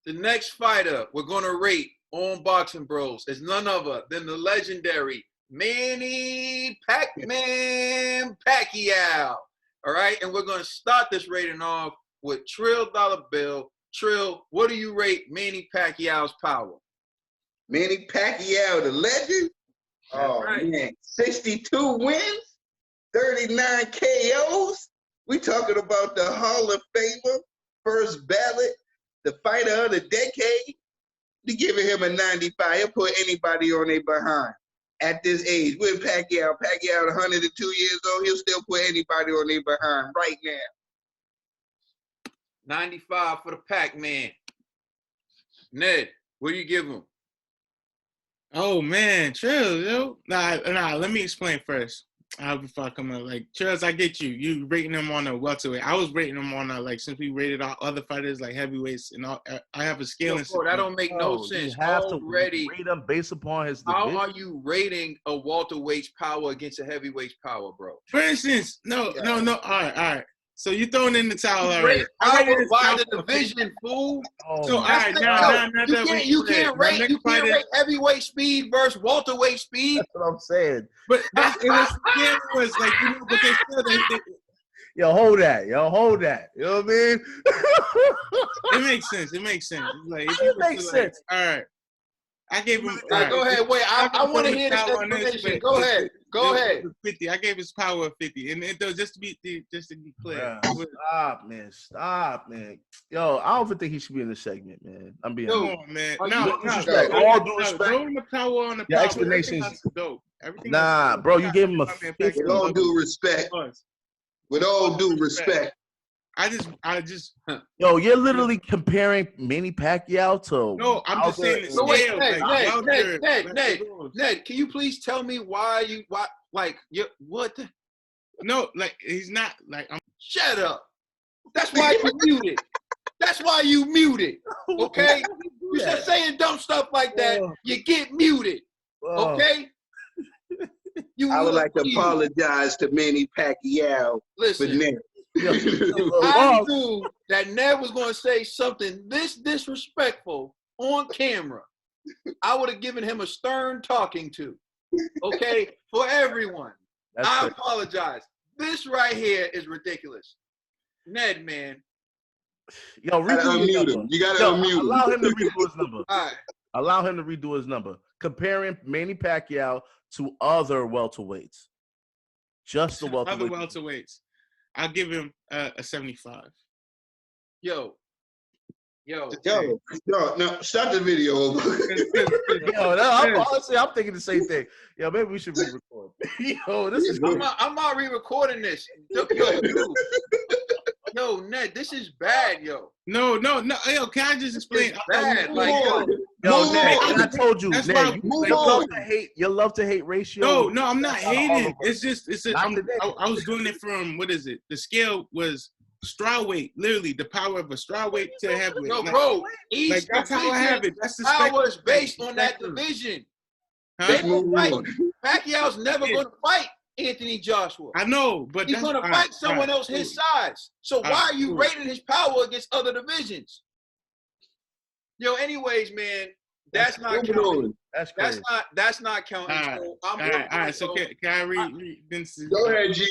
The next fighter we're going to rate on Boxing Bros is none other than the legendary Manny Pacman Pacquiao. All right, and we're going to start this rating off with Trill Dollar Bill. Trill, what do you rate Manny Pacquiao's power? Manny Pacquiao, the legend. Oh, right. Man, 62 wins, 39 KOs. We talking about the Hall of Famer, first ballot, the fighter of the decade. We giving him a 95. He'll put anybody on their behind. At this age, with Pacquiao 102 years old, he'll still put anybody on their behind right now. 95 for the Pac-Man. Ned, what do you give him? Oh man, Trill, yo. Nah, let me explain first. Before I come out, like Trills, I get you. You rating them on a welterweight. I was rating them on a, like, since we rated our other fighters like heavyweights and all. I have a scale. Bro, that don't make no sense. You have already to rate them based upon his division. How are you rating a welterweight's power against a heaveweight's power, bro? For instance, no. All right. So you throwing in the towel already? I would buy the division, fool. So all right, now you can't rate heavyweight speed versus welterweight speed. That's what I'm saying. But that's it was like, you know, but they still Yo, hold that. You know what I mean? It makes sense. Like, it makes sense. All right. I gave him. Go ahead. Wait, I want to hear this explanation. Go ahead. 50. I gave his power 50, and it just to be clear. Stop, man. Yo, I don't think he should be in this segment, man. I'm being. Come on, man. All due respect. Throwing the power on the Your power. explanations. Dope. Nah, bro, you gave him a 50. With all due respect. With all due respect. I just. Yo, you're literally comparing Manny Pacquiao to. No, I'm just saying the scale. Ned, can you please tell me what? No, like, he's not like. Shut up. That's why you muted. Okay, you start saying dumb stuff like that, you get muted. Okay. I would like to apologize to Manny Pacquiao. Listen. For Ned. I knew that Ned was going to say something this disrespectful on camera. I would have given him a stern talking to. Okay, for everyone. I apologize. This right here is ridiculous. Ned, man. Yo, unmute him. You gotta unmute him. Allow him to redo his number. All right. Allow him to redo his number. Comparing Manny Pacquiao to other welterweights. Just the welterweights. Other welterweights. I'll give him a 75. Yo, no, start the video over. I'm thinking the same thing. Yo, maybe we should re-record. Yo, this is good. I'm not re-recording this. Yo, Ned, this is bad, yo. No. Yo, can I just explain? It's bad. Like, yo, Ned, I told you, Ned, you love to hate ratio. No, I'm not hating. I was doing it from, what is it? The scale was strawweight, literally the power of a strawweight to heavyweight. No, bro, each that's how I have it. That's the power is based on that division. Huh? Pacquiao's never going to fight Anthony Joshua. I know, but he's going to fight someone else his size. So why are you rating his power against other divisions? Yo, anyways, man, that's not counting. That's not counting. All right. So can I read? Go ahead, G.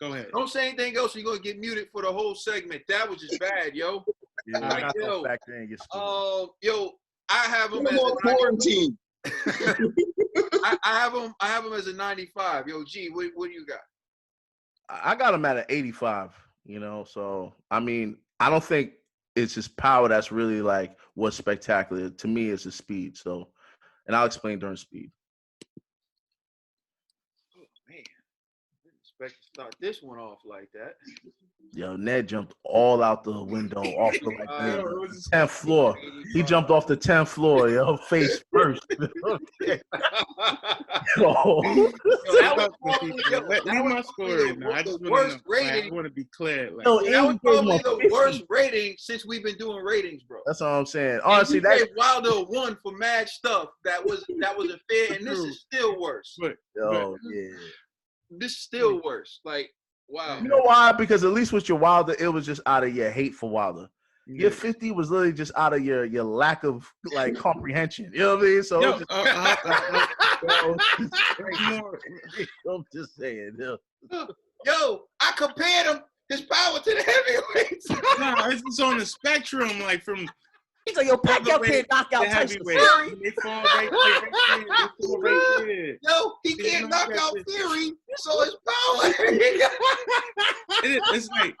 Go ahead. Don't say anything else. You're gonna get muted for the whole segment. That was just bad, yo. Yeah, yo, I have him as a quarantine. I have him as a 95. Yo, G, what do you got? I got him at an 85. You know, so I mean, I don't think it's his power that's really like what's spectacular. To me, it's his speed. So, and I'll explain during speed. Expect to start this one off like that. Yo, Ned jumped all out the window off the 10th floor. He jumped off the 10th floor, yo, face first. Let my story now. I just want to be clear. Like, that was probably the worst rating since we've been doing ratings, bro. That's all I'm saying. Honestly, that Wilder won for mad stuff. That was a fair, and this is still worse. This is still worse. Like, wow. You know why? Because at least with your Wilder, it was just out of your hate for Wilder. Your 50 was literally just out of your lack of like comprehension. You know what I mean? So I'm just saying. Yo, I compared his power to the heavyweights. No, it's just on the spectrum, like from. He's like, yo, Pacquiao can't knock out Tyson Fury. They fall right there. Yo, he can't knock out Fury, so his power. It's like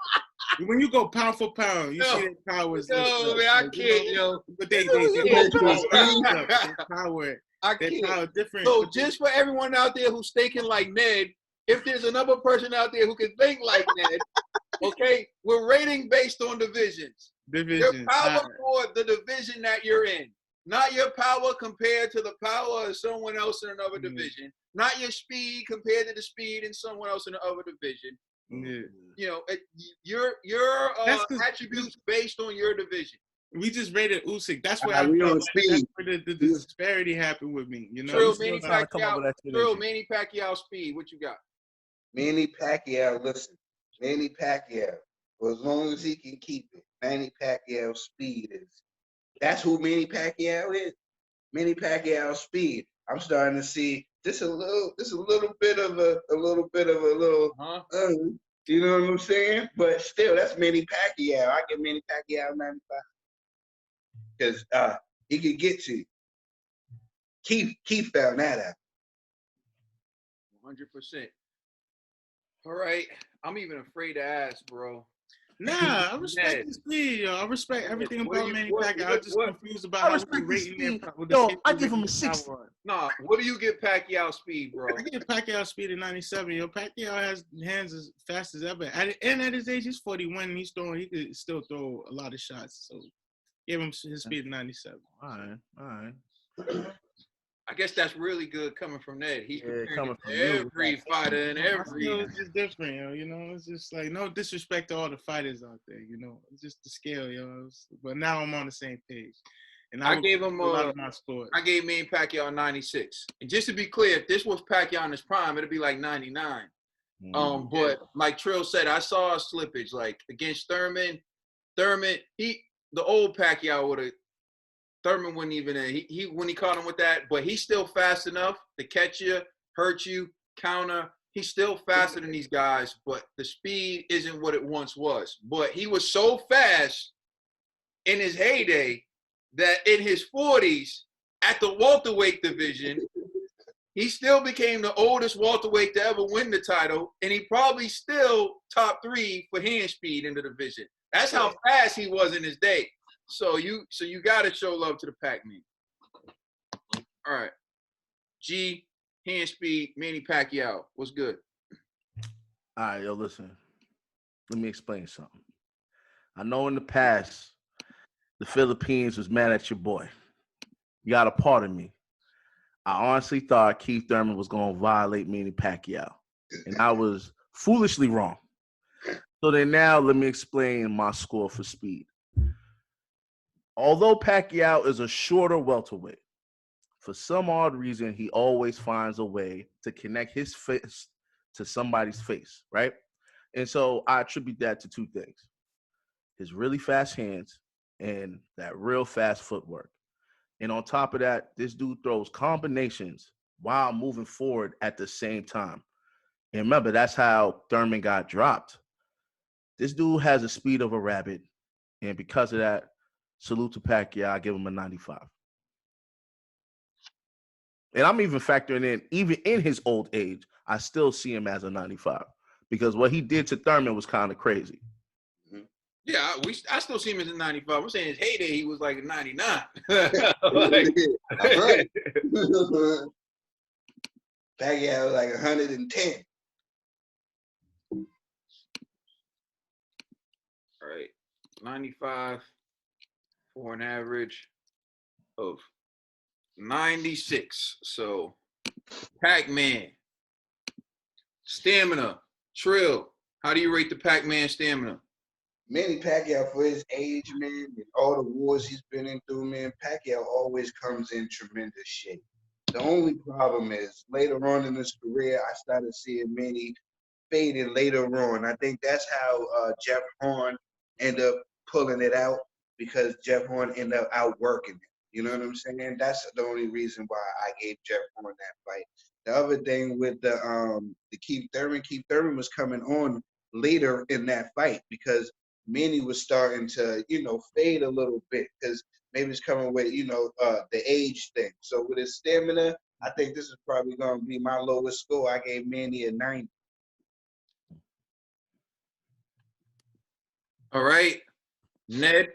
when you go pound for pound, you see that power is. No, man, I can't, yo. But they power. I can't. Power different. So just for everyone out there who's thinking like Ned, if there's another person out there who can think like Ned, okay, we're rating based on divisions. Your power for the division that you're in, not your power compared to the power of someone else in another division, not your speed compared to the speed in someone else in the other division. You know, your attributes based on your division. We just rated Usyk. That's where the disparity happened with me. You know, Manny Pacquiao speed. What you got? Manny Pacquiao. Listen, Manny Pacquiao. For as long as he can keep it, Manny Pacquiao's speed is. That's who Manny Pacquiao is. Manny Pacquiao's speed. I'm starting to see this a little bit of a you know what I'm saying? But still, that's Manny Pacquiao. I give Manny Pacquiao 95 because he could get to you. Keith found that out. 100%. All right, I'm even afraid to ask, bro. Nah, I respect his speed, yo. I respect everything about Manny Pacquiao. I'm just confused about how we're rating him. Yo, I give him a 60. Nah, what do you give Pacquiao speed, bro? I give Pacquiao speed at 97. Yo, Pacquiao has hands as fast as ever. And at his age, he's 41. And he could still throw a lot of shots. So give him his speed at 97. All right. I guess that's really good coming from Ned. He's coming from every fighter and every. It's just different, yo. You know, it's just like no disrespect to all the fighters out there. You know, it's just the scale, yo. But now I'm on the same page. And I gave him a lot of my scores. I gave Manny Pacquiao 96. And just to be clear, if this was Pacquiao in his prime, it'd be like 99. But like Trill said, I saw a slippage. Like against Thurman, the old Pacquiao would have. Thurman wouldn't even he when he caught him with that, but he's still fast enough to catch you, hurt you, counter. He's still faster than these guys, but the speed isn't what it once was. But he was so fast in his heyday that in his 40s at the welterweight division, he still became the oldest welterweight to ever win the title, and he probably still top 3 for hand speed in the division. That's how fast he was in his day. So you got to show love to the Pac-Man. All right. G, hand speed, Manny Pacquiao. What's good? All right, yo, listen. Let me explain something. I know in the past, the Philippines was mad at your boy. You got to pardon me. I honestly thought Keith Thurman was going to violate Manny Pacquiao. And I was foolishly wrong. So then now let me explain my score for speed. Although Pacquiao is a shorter welterweight, for some odd reason, he always finds a way to connect his face to somebody's face, right? And so I attribute that to 2 things. His really fast hands and that real fast footwork. And on top of that, this dude throws combinations while moving forward at the same time. And remember, that's how Thurman got dropped. This dude has the speed of a rabbit. And because of that, salute to Pacquiao. I give him a 95. And I'm even factoring in, even in his old age, I still see him as a 95 because what he did to Thurman was kind of crazy. Yeah, I still see him as a 95. I'm saying his heyday, he was like a 99. Pacquiao was like 110. All right, 95. For an average of 96. So, Pac-Man, stamina, Trill. How do you rate the Pac-Man stamina? Manny Pacquiao, for his age, man, and all the wars he's been in through, man, Pacquiao always comes in tremendous shape. The only problem is later on in his career, I started seeing Manny fading later on. I think that's how Jeff Horn ended up pulling it out. because Jeff Horn ended up outworking him. You know what I'm saying? That's the only reason why I gave Jeff Horn that fight. The other thing with the Keith Thurman was coming on later in that fight because Manny was starting to, fade a little bit because maybe it's coming with, the age thing. So with his stamina, I think this is probably going to be my lowest score. I gave Manny a 90. All right, Ned.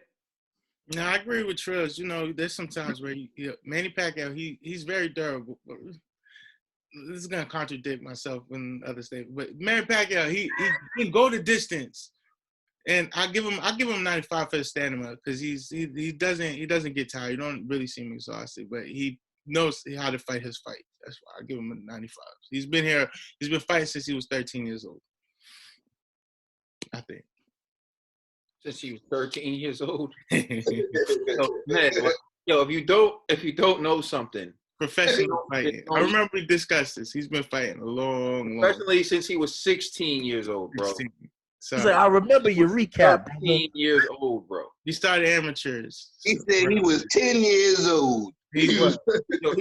No, I agree with Trills. There's sometimes where Manny Pacquiao, he's very durable. This is gonna contradict myself in other statements, but Manny Pacquiao, he can go the distance, and I give him 95 for his stamina because he doesn't get tired. You don't really see him exhausted, but he knows how to fight his fight. That's why I give him a 95. He's been fighting since he was 13 years old. I think. Since he was 13 years old. So, Ned, if you don't know something. Professional fighting. I remember we discussed this. He's been fighting a long. Professionally since he was 16 years old, bro. 16. He's like, I remember your recap. 13 years old, bro. He started amateurs. He said he was 10 years old. He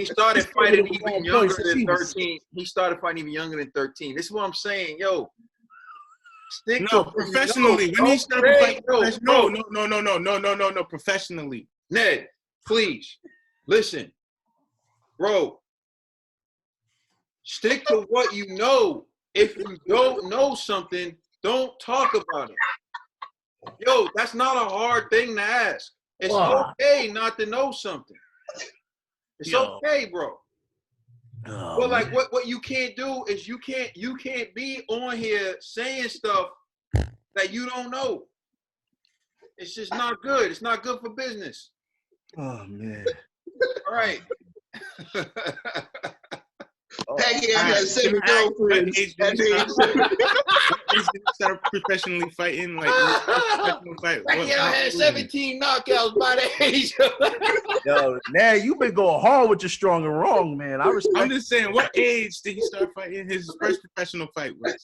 started fighting even younger than 13. He started fighting even younger than 13. This is what I'm saying, yo. Professionally. When he started fighting, no, professionally. Ned, please, listen. Bro, stick to what you know. If you don't know something, don't talk about it. Yo, that's not a hard thing to ask. It's okay not to know something. It's okay, bro. But like what you can't do is you can't be on here saying stuff that you don't know. It's just not good. It's not good for business. Oh man. All right. Pacquiao had 7 girlfriends. Start professionally fighting, Pacquiao had 17 knockouts by the age of. Yo, now you've been going hard with your strong and wrong, man. I'm just saying, what age did he start fighting? His first professional fight was.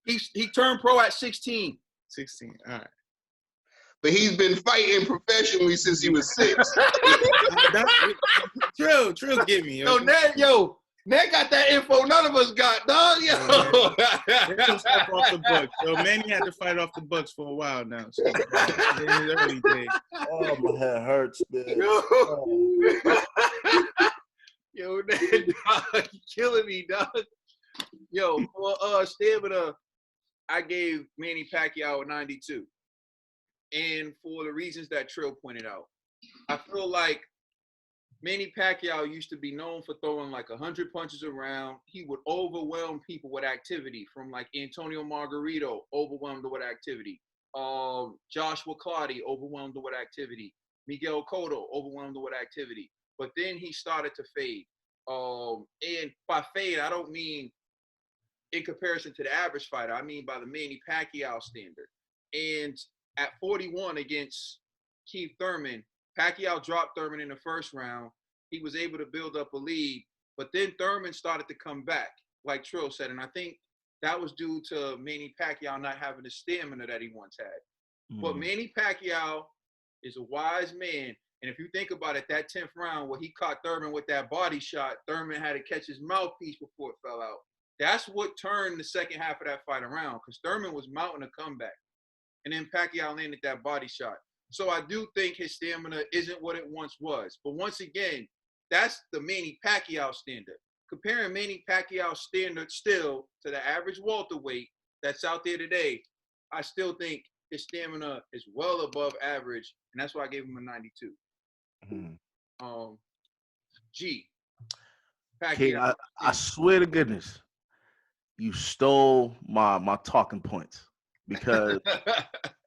He turned pro at 16. 16. All right. But he's been fighting professionally since he was 6. Trill, give me. Ned got that info none of us got, dog. Yo. There's stuff off the books. Manny had to fight off the books for a while now. So, in his early days. Oh, my head hurts, man. Yo, Ned, dog, you killing me, dog. Yo, for stamina, I gave Manny Pacquiao a 92. And for the reasons that Trill pointed out, I feel like Manny Pacquiao used to be known for throwing like 100 punches around. He would overwhelm people with activity, from like Antonio Margarito, overwhelmed with activity. Joshua Clottey, overwhelmed with activity. Miguel Cotto, overwhelmed with activity. But then he started to fade. And by fade, I don't mean in comparison to the average fighter. I mean by the Manny Pacquiao standard. And at 41 against Keith Thurman, Pacquiao dropped Thurman in the first round. He was able to build up a lead, but then Thurman started to come back, like Trill said, and I think that was due to Manny Pacquiao not having the stamina that he once had. But Manny Pacquiao is a wise man, and if you think about it, that 10th round where he caught Thurman with that body shot, Thurman had to catch his mouthpiece before it fell out. That's what turned the second half of that fight around, because Thurman was mounting a comeback, and then Pacquiao landed that body shot. So I do think his stamina isn't what it once was. But once again, that's the Manny Pacquiao standard. Comparing Manny Pacquiao's standard still to the average welterweight that's out there today, I still think his stamina is well above average, and that's why I gave him a 92. G. Pacquiao. I swear to goodness, you stole my talking points. Because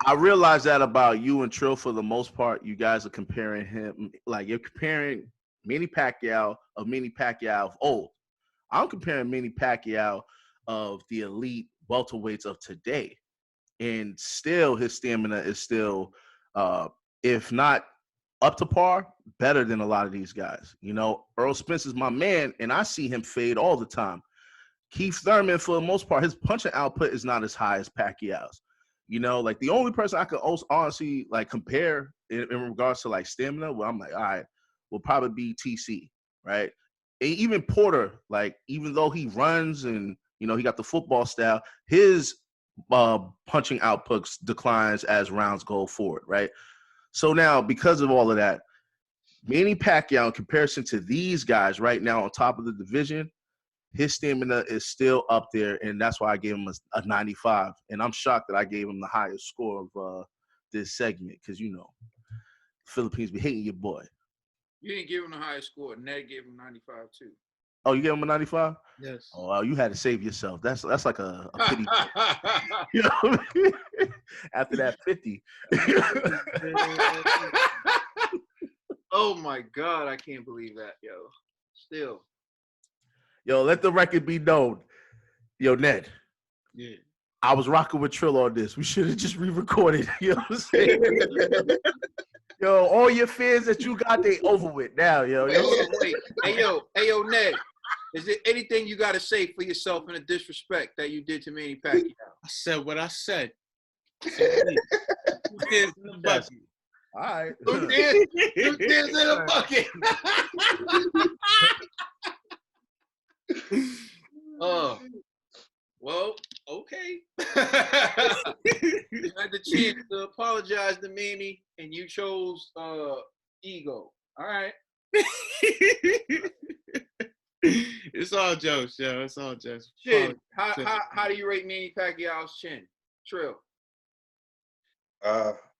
I realize that about you and Trill for the most part. You guys are comparing him, like you're comparing Manny Pacquiao of old. I'm comparing Manny Pacquiao of the elite welterweights of today. And still his stamina is still, if not up to par, better than a lot of these guys. Earl Spence is my man, and I see him fade all the time. Keith Thurman, for the most part, his punching output is not as high as Pacquiao's. You know, like the only person I could also honestly like compare in regards to like stamina, well, I'm like, all right, will probably be TC, right? And even Porter, like even though he runs and you know he got the football style, his punching outputs declines as rounds go forward, right? So now because of all of that, Manny Pacquiao in comparison to these guys right now on top of the division, his stamina is still up there, and that's why I gave him a 95. And I'm shocked that I gave him the highest score of this segment because, you know, Philippines be hating your boy. You didn't give him the highest score. Ned gave him 95 too. Oh, you gave him a 95? Yes. Oh, you had to save yourself. That's like a pity. You know what I mean? After that 50. Oh my God, I can't believe that, yo. Still. Yo, let the record be known. Yo, Ned. Yeah. I was rocking with Trill on this. We should have just re-recorded. You know what I'm saying? Yo, all your fears that you got, they over with now, yo. Wait, hold on, wait. Hey, yo, Ned. Is there anything you got to say for yourself in the disrespect that you did to Manny Pacquiao? I said what I said. Who cares in the bucket? All right. Who cares in the bucket? Well, okay. You had the chance to apologize to Manny, and you chose ego. All right. It's all jokes, yo. It's all jokes. Chin. How do you rate Manny Pacquiao's chin? Trill.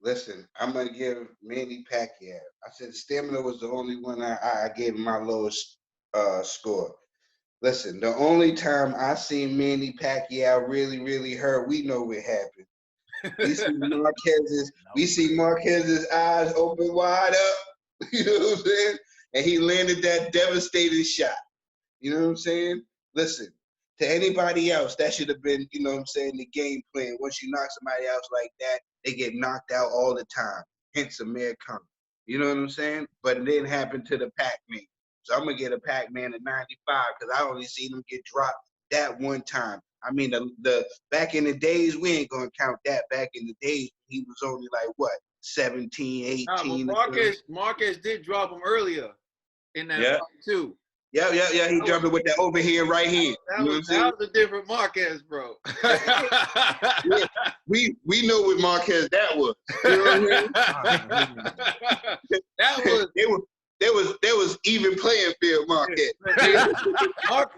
Listen, I'm gonna give Manny Pacquiao. I said stamina was the only one I gave him my lowest score. Listen, the only time I seen Manny Pacquiao really hurt, we know what happened. We see Marquez's eyes open wide up. You know what I'm saying? And he landed that devastating shot. You know what I'm saying? Listen, to anybody else, that should have been, you know what I'm saying, the game plan. Once you knock somebody else like that, they get knocked out all the time. Hence Amir Khan. You know what I'm saying? But it didn't happen to the Pac-Man. So I'm going to get a Pac-Man at 95 because I only seen him get dropped that one time. I mean, the back in the days, we ain't going to count that. Back in the days, he was only like, what, 17, 18? Marquez did drop him earlier in that fight, too. Yeah. He jumped it with that overhand right hand. That was a different Marquez, bro. Yeah, we know what Marquez that was. You know what I mean? There was even playing field, Marquez.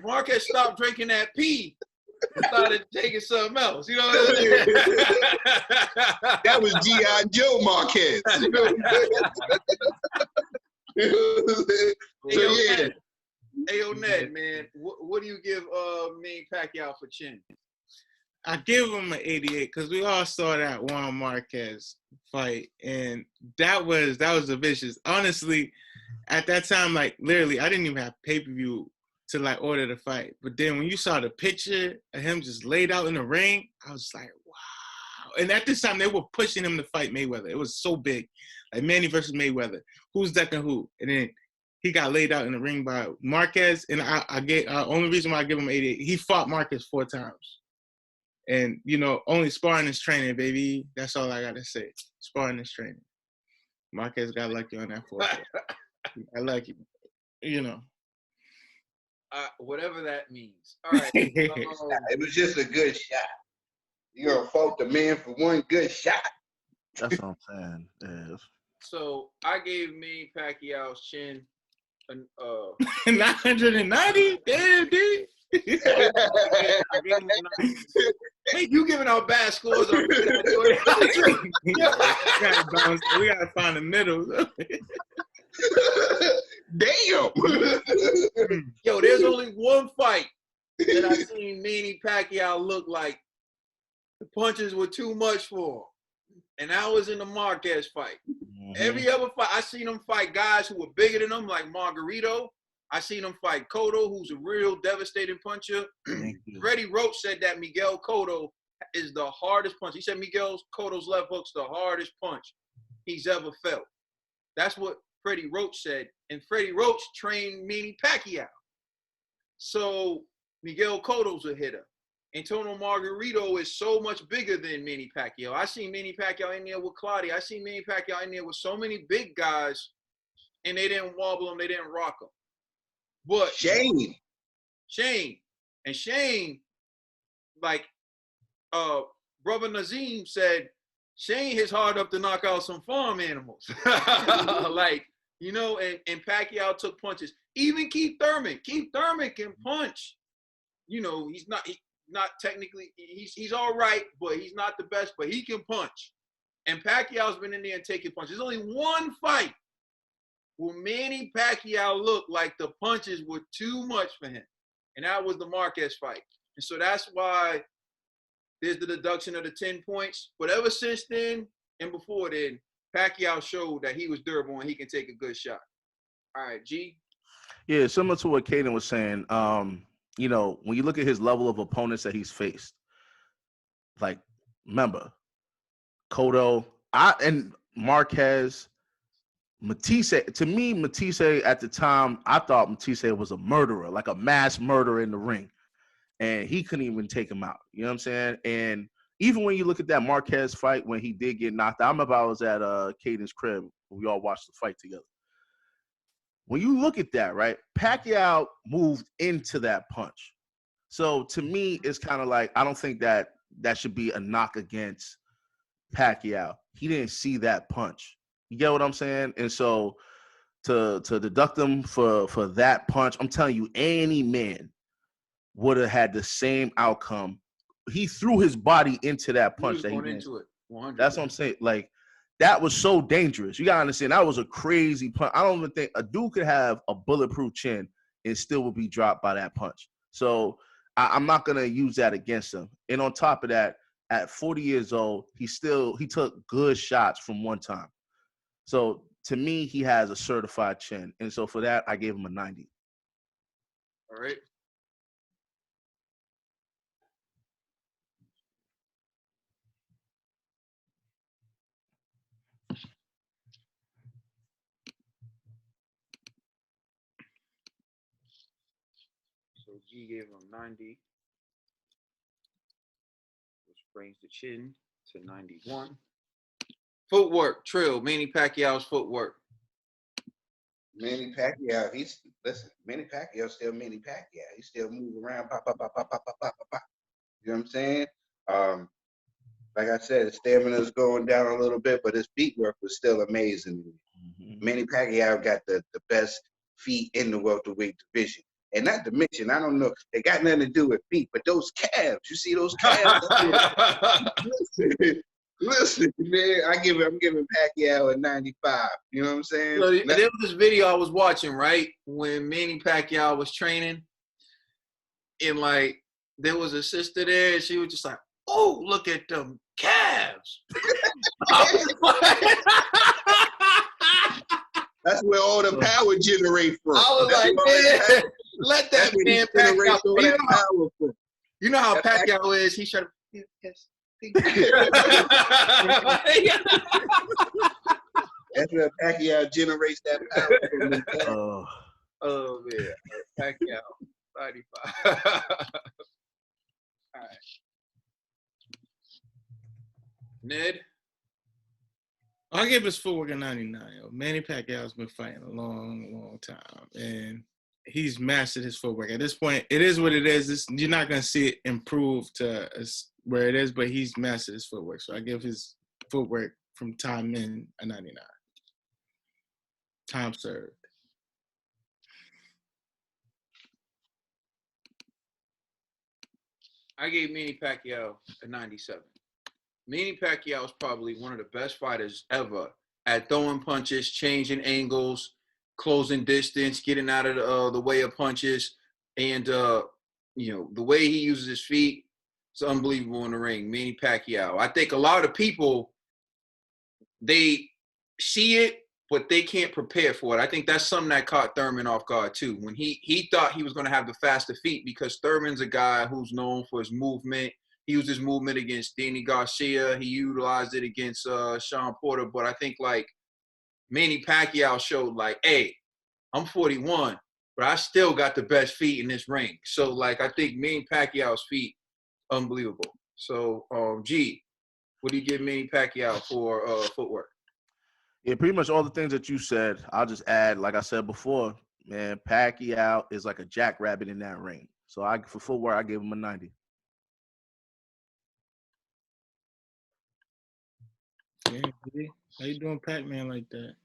Marquez stopped drinking that pee and started taking something else. You know what I'm saying? That was G.I. Joe Marquez. You know what I'm saying? Hey, yo, Ned, man, what do you give Manny Pacquiao for chin? I give him an 88 because we all saw that Juan Marquez fight, and that was a vicious. Honestly, at that time, like literally, I didn't even have pay-per-view to like order the fight. But then when you saw the picture of him just laid out in the ring, I was like, wow. And at this time, they were pushing him to fight Mayweather. It was so big, like Manny versus Mayweather. Who's ducking who? And then he got laid out in the ring by Marquez, and I get only reason why I give him 88. He fought Marquez 4 times, and you know, only sparring is training, baby. That's all I gotta say. Sparring is training. Marquez got lucky on that 4th. I like it, you know. Whatever that means. All right. It was just a good shot. You gonna fault the man for one good shot? That's what I'm saying. Yeah. So I gave Manny Pacquiao's chin 990? Damn, dude. Hey, you giving out bad scores on We gotta find the middle. Damn. Yo, there's only one fight that I seen Manny Pacquiao look like the punches were too much for him. And that was in the Marquez fight. Mm-hmm. Every other fight, I seen him fight guys who were bigger than him, like Margarito. I seen him fight Cotto, who's a real devastating puncher. Freddie Roach said that Miguel Cotto is the hardest punch. He said Miguel Cotto's left hook's the hardest punch he's ever felt. That's what Freddie Roach said. And Freddie Roach trained Manny Pacquiao. So Miguel Cotto's a hitter. Antonio Margarito is so much bigger than Manny Pacquiao. I seen Manny Pacquiao in there with Claudia. I seen Manny Pacquiao in there with so many big guys, and they didn't wobble him. They didn't rock him. But Shane, like Brother Nazim said, Shane hits hard enough to knock out some farm animals. Like, you know, and Pacquiao took punches. Even Keith Thurman can punch. You know, he's not technically, he's all right, but he's not the best, but he can punch. And Pacquiao's been in there and taking punches. There's only one fight where Manny Pacquiao looked like the punches were too much for him. And that was the Marquez fight. And so that's why there's the deduction of the 10 points. But ever since then and before then, Pacquiao showed that he was durable and he can take a good shot. All right, G? Yeah, similar to what Kaden was saying, you know, when you look at his level of opponents that he's faced, like, remember, Cotto, and Marquez, Matisse. To me, Matisse at the time, I thought Matisse was a murderer, like a mass murderer in the ring. And he couldn't even take him out. You know what I'm saying? And even when you look at that Marquez fight when he did get knocked out, I remember I was at Caden's crib. We all watched the fight together. When you look at that, right, Pacquiao moved into that punch. So to me, it's kind of like, I don't think that should be a knock against Pacquiao. He didn't see that punch. You get what I'm saying? And so to deduct him for that punch, I'm telling you, any man would have had the same outcome. He threw his body into that punch. He was going into it. 100%. That's what I'm saying. Like, that was so dangerous. You gotta understand, that was a crazy punch. I don't even think a dude could have a bulletproof chin and still would be dropped by that punch. So I'm not gonna use that against him. And on top of that, at 40 years old, he took good shots from one time. So to me, he has a certified chin. And so for that, I gave him a 90. All right. So G gave him 90, which brings the chin to 91. Footwork, Trill, Manny Pacquiao's footwork. Manny Pacquiao, Manny Pacquiao still Manny Pacquiao. He still move around, pop, pop, pop, pop, pop, pop, pop, pop. You know what I'm saying? Like I said, his stamina is going down a little bit, but his feet work was still amazing. Mm-hmm. Manny Pacquiao got the best feet in the welterweight division. And not to mention, I don't know, they got nothing to do with feet, but those calves, you see those calves? Listen, man, I'm giving Pacquiao a 95. You know what I'm saying? So there was this video I was watching, right, when Manny Pacquiao was training, and like there was a sister there, and she was just like, "Oh, look at them calves." That's where all the power generate from. I was like, man, let that man Pacquiao. You know how Pacquiao is. He should have. Yes. That's where Pacquiao generates that power. Oh man, Pacquiao, 95. All right, Ned. I'll give his footwork a 99. Manny Pacquiao's been fighting a long time, and he's mastered his footwork. At this point, it is what it is. You're not going to see it improve to where it is, but he's mastered his footwork. So I give his footwork from time in a 99. Time served. I gave Manny Pacquiao a 97. Manny Pacquiao is probably one of the best fighters ever at throwing punches, changing angles, closing distance, getting out of the way of punches, and you know, the way he uses his feet, it's unbelievable in the ring. Manny Pacquiao. I think a lot of people, they see it, but they can't prepare for it. I think that's something that caught Thurman off guard too. When he thought he was going to have the faster feet, because Thurman's a guy who's known for his movement. He used his movement against Danny Garcia. He utilized it against Sean Porter. But I think like Manny Pacquiao showed like, hey, I'm 41, but I still got the best feet in this ring. So like I think Manny Pacquiao's feet unbelievable. So, G, what do you give Manny Pacquiao for footwork? Yeah, pretty much all the things that you said. I'll just add, like I said before, man, Pacquiao is like a jackrabbit in that ring. So for footwork, I gave him a 90. Yeah, how you doing Pac-Man like that?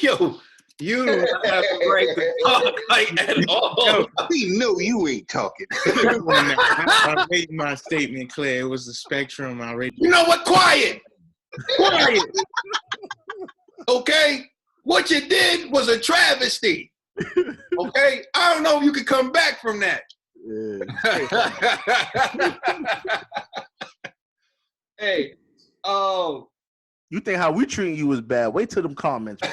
Yo, you do not have the right to talk like at all. Yo, we know you ain't talking. I made my statement clear. It was the spectrum. You know what? Quiet. Quiet. Okay? What you did was a travesty. Okay? I don't know if you can come back from that. Hey, you think how we treating you is bad? Wait till them comments, bro.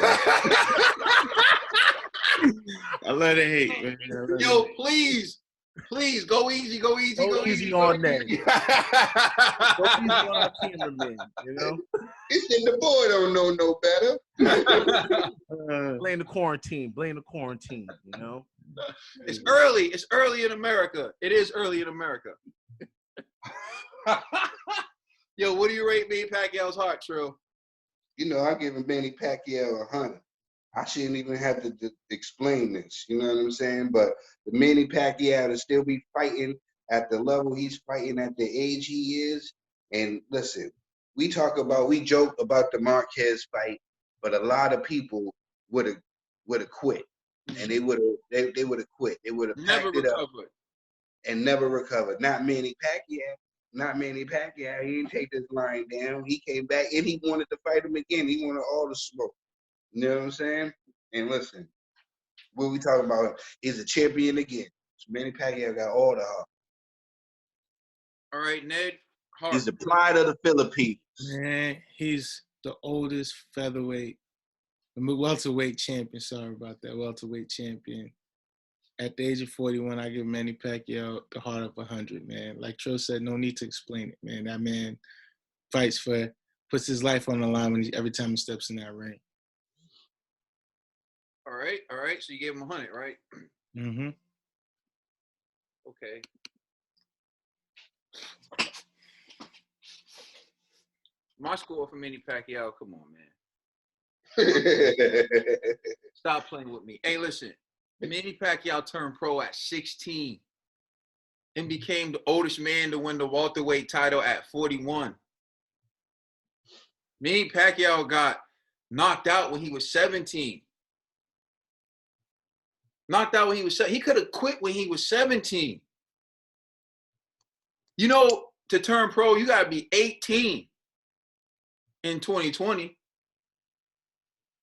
I love the hate, man. Yo, please, go easy, go easy, go easy on that. Go easy on our cameraman, you know. It's the boy don't know no better. Blame the quarantine, you know. It's early in America. It is early in America. Yo, what do you rate Manny Pacquiao's heart, Trill? You know, I give Manny Pacquiao 100. I shouldn't even have to explain this. You know what I'm saying? But the Manny Pacquiao to still be fighting at the level he's fighting at the age he is. And listen, we joke about the Marquez fight, but a lot of people would have quit, and they would have quit. They would have packed it up and never recovered. Not Manny Pacquiao. Not Manny Pacquiao. He didn't take this line down. He came back and he wanted to fight him again. He wanted all the smoke. You know what I'm saying? And listen, what we talking about is a champion again. So Manny Pacquiao got all the heart. All right, Ned. Heart. He's the pride of the Philippines. Man, he's the oldest featherweight, welterweight champion. Sorry about that, welterweight champion. At the age of 41, I give Manny Pacquiao the heart of 100, man. Like Trill said, no need to explain it, man. That man puts his life on the line every time he steps in that ring. All right. So you gave him 100, right? Mm-hmm. Okay. My score for Manny Pacquiao, come on, man. Stop playing with me. Hey, listen. Manny Pacquiao turned pro at 16 and became the oldest man to win the welterweight title at 41. Manny Pacquiao got knocked out when he was 17. He could have quit when he was 17. You know, to turn pro, you got to be 18 in 2020.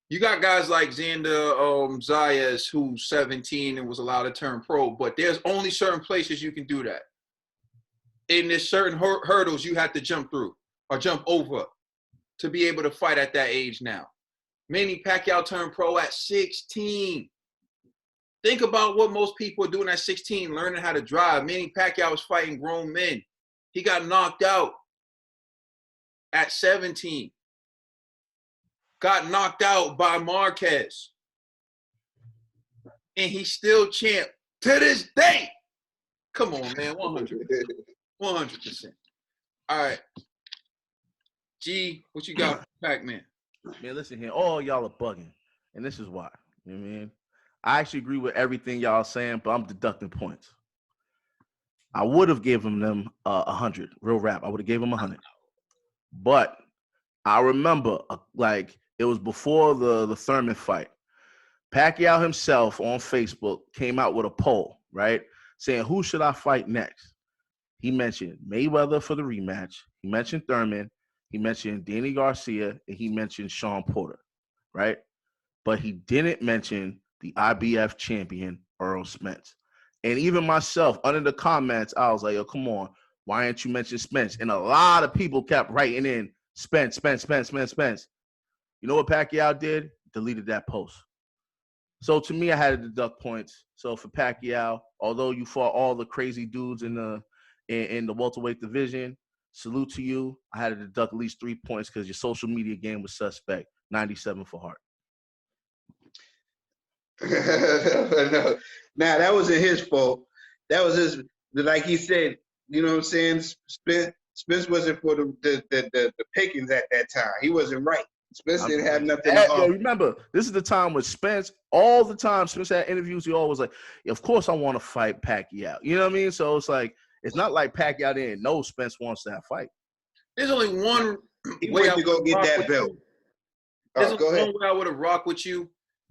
You got guys like Xander Zayas, who's 17 and was allowed to turn pro, but there's only certain places you can do that. And there's certain hurdles you have to jump through or jump over to be able to fight at that age now. Manny Pacquiao turned pro at 16. Think about what most people are doing at 16, learning how to drive. Manny Pacquiao was fighting grown men. He got knocked out at 17. Got knocked out by Marquez. And he's still champ to this day. Come on, man. 100%. 100%. All right. G, what you got for Pac-Man? Man, listen here. All y'all are bugging. And this is why. You know what I mean? I actually agree with everything y'all saying, but I'm deducting points. I would have given them 100. Real rap. I would have gave them 100. But I remember, it was before the Thurman fight. Pacquiao himself on Facebook came out with a poll, right, saying, who should I fight next? He mentioned Mayweather for the rematch. He mentioned Thurman. He mentioned Danny Garcia. And he mentioned Sean Porter, right? But he didn't mention the IBF champion, Earl Spence. And even myself, under the comments, I was like, yo, come on. Why didn't you mention Spence? And a lot of people kept writing in Spence. You know what Pacquiao did? Deleted that post. So to me, I had to deduct points. So for Pacquiao, although you fought all the crazy dudes in the welterweight division, salute to you. I had to deduct at least 3 points because your social media game was suspect. 97 for heart. No. Now that wasn't his fault. That was like he said, you know what I'm saying? Spence wasn't for the pickings at that time. He wasn't right. Spence didn't have nothing to offer. Remember, this is the time with Spence. All the time, Spence had interviews. He always like, of course, I want to fight Pacquiao. You know what I mean? So it's like, it's not like Pacquiao didn't know Spence wants that fight. There's only one He way went to go get that belt. There's Go ahead. one way I would have rocked with you,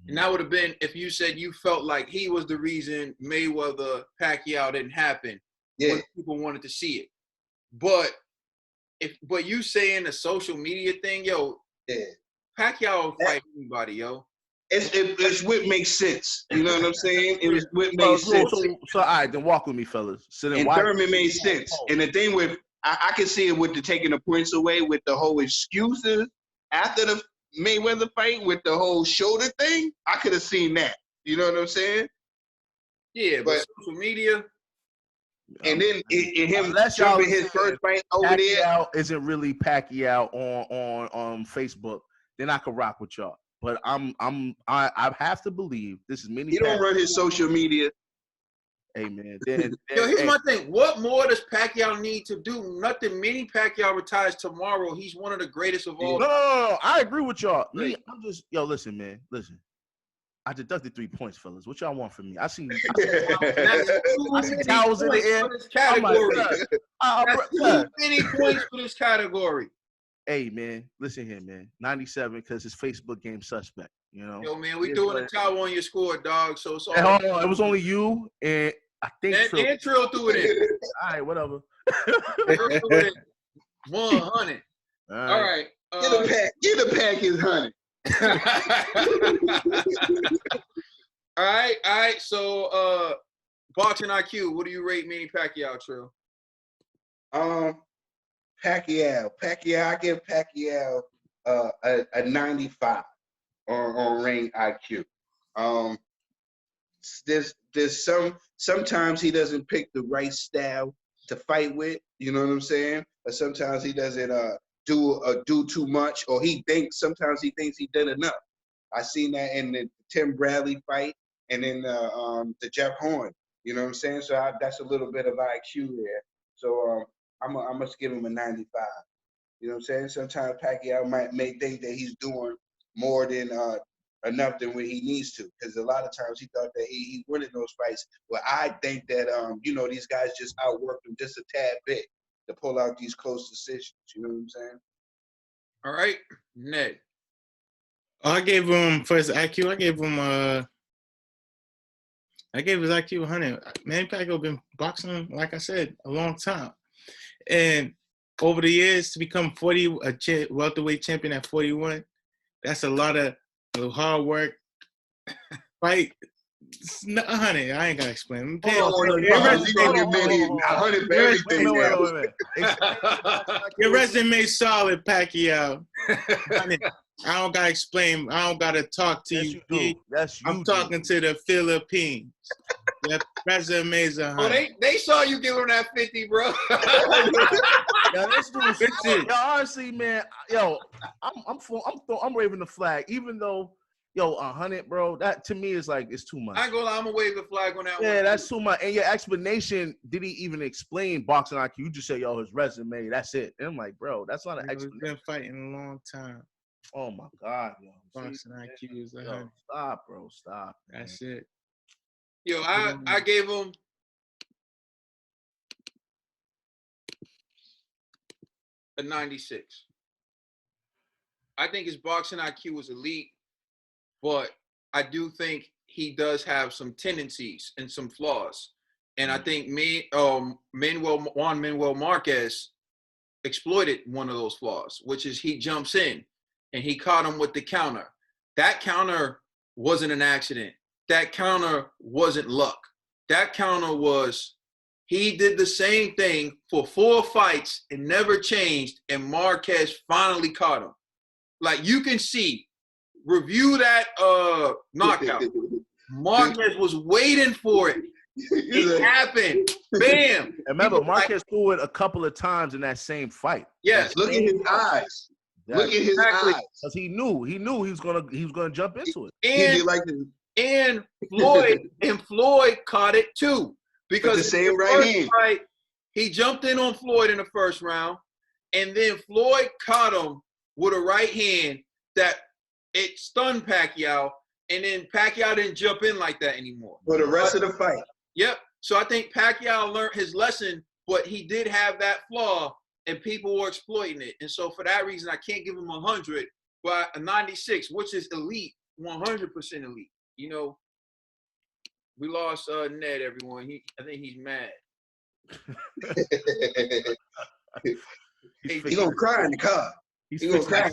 and that would have been if you said you felt like he was the reason Mayweather Pacquiao didn't happen. Yeah. When people wanted to see it. But you saying the social media thing, yo, Yeah. Pacquiao will fight anybody, yo. It's what makes sense. You know what I'm saying? It was what made sense. So all right, then walk with me, fellas. So then And Thurman made sense. And the thing with I can see it with the taking the points away with the whole excuses after the Mayweather fight with the whole shoulder thing. I could have seen that. You know what I'm saying? Yeah, but social media. And then him Unless y'all jumping his first fight over Pacquiao isn't really Pacquiao on Facebook, then I could rock with y'all. But I have to believe this is many. He don't run his social media. Hey man. Yo, here's my thing. What more does Pacquiao need to do? Nothing. Manny Pacquiao retires tomorrow. He's one of the greatest of all. No. I agree with y'all. Me, I'm just listen, man. Listen. I deducted 3 points, fellas. What y'all want from me? I see towels in the air. For this category. That's too many points for this category. Hey man, listen here, man. 97 because his Facebook game suspect. You know. Yo, man, we doing a towel on your score, dog. So it's all. Hey, hold on. It was only you and I think Trill threw it in. All right, whatever. 100. All right. Get a pack his 100. All right. So, boxing IQ. What do you rate Manny Pacquiao, Trill? Pacquiao. I give Pacquiao a 95 on ring IQ. There's sometimes he doesn't pick the right style to fight with. You know what I'm saying? Or sometimes he doesn't do too much, or sometimes he thinks he did enough. I seen that in the Tim Bradley fight and in the Jeff Horn. You know what I'm saying? So that's a little bit of IQ there. So I must give him a 95. You know what I'm saying? Sometimes Pacquiao may think that he's doing more than enough than what he needs to, because a lot of times he thought that he winning those fights. Well, I think that these guys just outworked him just a tad bit to pull out these close decisions. You know what I'm saying? All right, Ned. I gave him for his IQ. I gave his IQ 100. Manny Pacquiao been boxing, like I said, a long time, and over the years to become welterweight champion at 41, that's a lot of hard work. Fight. 100. I ain't gotta explain. Your resume solid, Pacquiao. I don't gotta explain. I don't gotta talk to you. I'm talking to the Philippines. Your resume's 100. They saw you give him that 50, bro. This dude, honestly, man, I'm waving the flag, even though. 100, bro. That to me is like it's too much. I ain't gonna lie, I'm gonna wave the flag on that one. Yeah, that's too much. And your explanation didn't even explain boxing IQ. You just say, his resume. That's it. And I'm like, bro, that's not an explanation. He's been fighting a long time. Oh my God, yo. Boxing IQ is 100. Stop, bro. Stop. That's it. Yo, I gave him a 96. I think his boxing IQ was elite. But I do think he does have some tendencies and some flaws. And I think Juan Manuel Marquez exploited one of those flaws, which is he jumps in and he caught him with the counter. That counter wasn't an accident. That counter wasn't luck. That counter was he did the same thing for 4 fights and never changed, and Marquez finally caught him. Like you can see. Review that knockout. Marquez was waiting for it. It happened. Bam. And remember, Marquez threw it a couple of times in that same fight. Yes. Look at his eyes. Look at his eyes. Because he knew he was gonna jump into it. And Floyd caught it too. Because the same right hand. Fight, he jumped in on Floyd in the first round, and then Floyd caught him with a right hand that it stunned Pacquiao, and then Pacquiao didn't jump in like that anymore. For the rest of the fight. Yep. So I think Pacquiao learned his lesson, but he did have that flaw, and people were exploiting it. And so for that reason, I can't give him 100, but a 96, which is elite, 100% elite. You know, we lost Ned, everyone. I think he's mad. He's gonna cry in the car. He's gonna cry in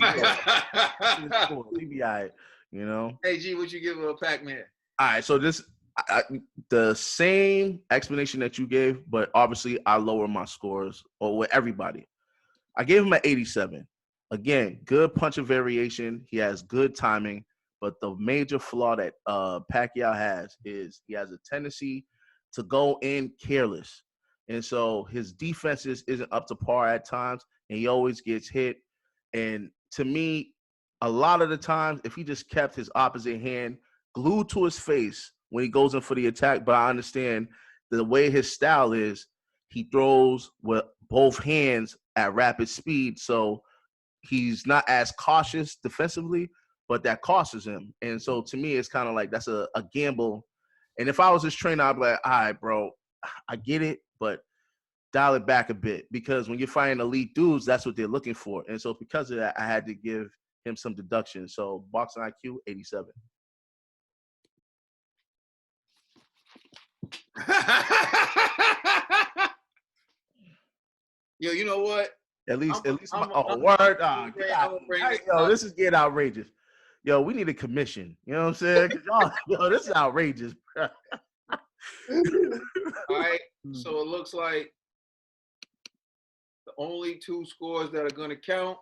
the car. He be all right, you know. Hey, G, what you give a Pac-Man? All right, so this the same explanation that you gave, but obviously I lower my scores or with everybody. I gave him an 87. Again, good punch of variation. He has good timing, but the major flaw that Pacquiao has is he has a tendency to go in careless. And so his defenses isn't up to par at times, and he always gets hit. And to me, a lot of the times, if he just kept his opposite hand glued to his face when he goes in for the attack, but I understand the way his style is, he throws with both hands at rapid speed. So he's not as cautious defensively, but that costs him. And so to me, it's kind of like that's a gamble. And if I was his trainer, I'd be like, all right, bro, I get it, but dial it back a bit, because when you're fighting elite dudes, that's what they're looking for. And so because of that, I had to give him some deductions. So boxing IQ, 87. Yo, you know what? At least word. Yo, this is getting outrageous. Yo, we need a commission. You know what I'm saying? Yo, this is outrageous. All right. So it looks like the only two scores that are going to count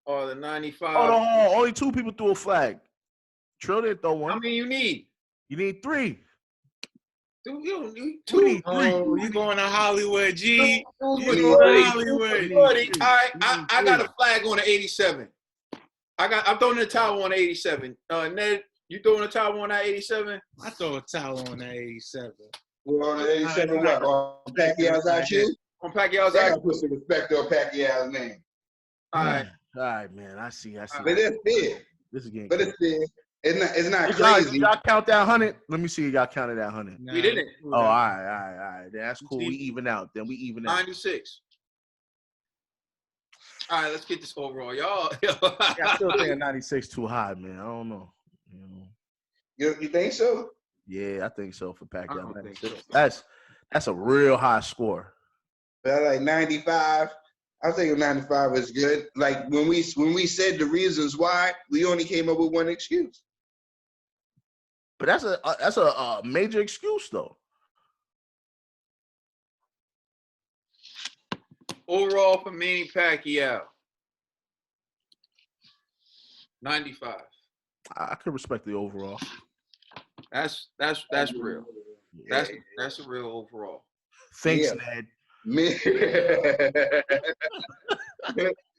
are the 95. Hold on. Only two people threw a flag. Trill didn't throw one. How many you need? You need three. Dude, you don't need two. Oh, you going to Hollywood, G. All You going to Hollywood. right, I got a flag on the 87. I'm throwing the towel on the 87. Ned, you throwing the towel on that 87? I throw a towel on that 87. We're on the 87 what? On Pacquiao's IQ? On Pacquiao's I IQ. gotta put some respect on Pacquiao's name. All right. All right, man. I see. But it's fair. This is game. But it's fair. It's not Did crazy. y'all count that 100? Let me see if y'all counted that 100. We didn't. Oh, all right. That's cool. We even out. 96. All right, let's get this overall, y'all. I still think 96 too high, man. I don't know. You think so? Yeah, I think so for Pacquiao. I don't think so. That's a real high score. But like 95. I think 95 is good. Like when we said the reasons why, we only came up with one excuse. But that's a major excuse though. Overall for Manny Pacquiao, 95. I could respect the overall. That's real. That's a real overall. Thanks, Yeah. Ned.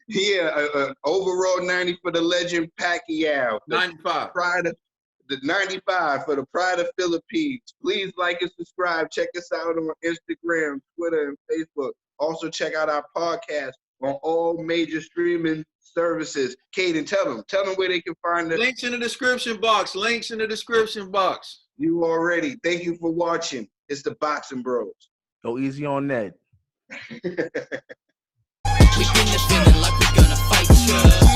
Yeah, overall 90 for the legend Pacquiao. 95. The 95 for the Pride of Philippines. Please like and subscribe. Check us out on Instagram, Twitter, and Facebook. Also check out our podcast on all major streaming services. Caden, tell them where they can find us. Links in the description box. You already. Thank you for watching. It's the Boxing Bros. Go easy on Ned. We in the feeling like we're gonna fight ya.